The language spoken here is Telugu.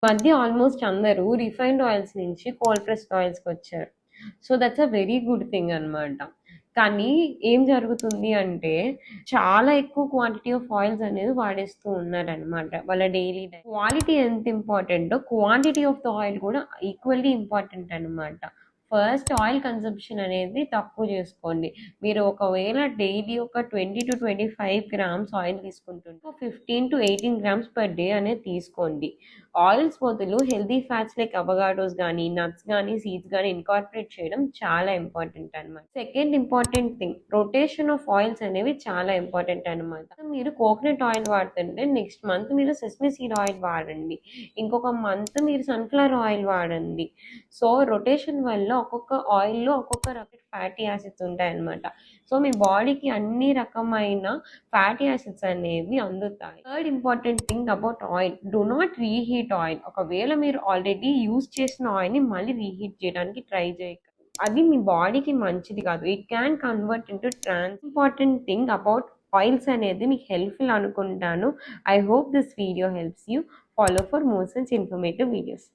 మధ్య ఆల్మోస్ట్ అందరూ రిఫైన్డ్ ఆయిల్స్ నుంచి కోల్డ్ ప్రెస్డ్ ఆయిల్స్కి వచ్చారు. So that's a very good thing అనమాట. కానీ ఏం జరుగుతుంది అంటే చాలా ఎక్కువ క్వాంటిటీ ఆఫ్ ఆయిల్స్ అనేది వాడేస్తూ ఉన్నారనమాట వాళ్ళ డైలీ. క్వాలిటీ ఎంత ఇంపార్టెంటో క్వాంటిటీ ఆఫ్ ద ఆయిల్ కూడా ఈక్వల్లీ ఇంపార్టెంట్ అనమాట. ఫస్ట్ ఆయిల్ కన్సంప్షన్ అనేది తక్కువ చేసుకోండి. మీరు ఒకవేళ డైలీ ఒక 20 to 25 గ్రామ్స్ ఆయిల్ తీసుకుంటుంటే 15 to 18 గ్రామ్స్ పర్ డే అనేది తీసుకోండి. ఆయిల్స్ బదులు హెల్దీ ఫ్యాట్స్ లైక్ అవగాడోస్ కానీ నట్స్ కానీ సీడ్స్ కానీ ఇన్కార్పొరేట్ చేయడం చాలా ఇంపార్టెంట్ అనమాట. Second important thing, rotation of oils అనేవి చాలా ఇంపార్టెంట్ అనమాట. మీరు కోకోనట్ ఆయిల్ వాడుతుంటే నెక్స్ట్ మంత్ మీరు సెసమి సీడ్ ఆయిల్ వాడండి, ఇంకొక మంత్ మీరు సన్ఫ్లవర్ ఆయిల్ వాడండి. సో రొటేషన్ వల్ల ఒక్కొక్క ఆయిల్లో ఒక్కొక్క రకం ఫ్యాటీ యాసిడ్స్ ఉంటాయన్నమాట. సో మీ బాడీకి అన్ని రకమైన ఫ్యాటీ యాసిడ్స్ అనేవి అందుతాయి. Third important thing about oil, do not reheat oil. ఒకవేళ మీరు ఆల్రెడీ యూజ్ చేసిన ఆయిల్ని మళ్ళీ రీహీట్ చేయడానికి ట్రై చేయకండి, అది మీ బాడీకి మంచిది కాదు. It can convert into trans. Important thing about oils అనేది మీకు హెల్ప్ఫుల్ అనుకుంటాను. I hope this video helps you. Follow for more such informative videos.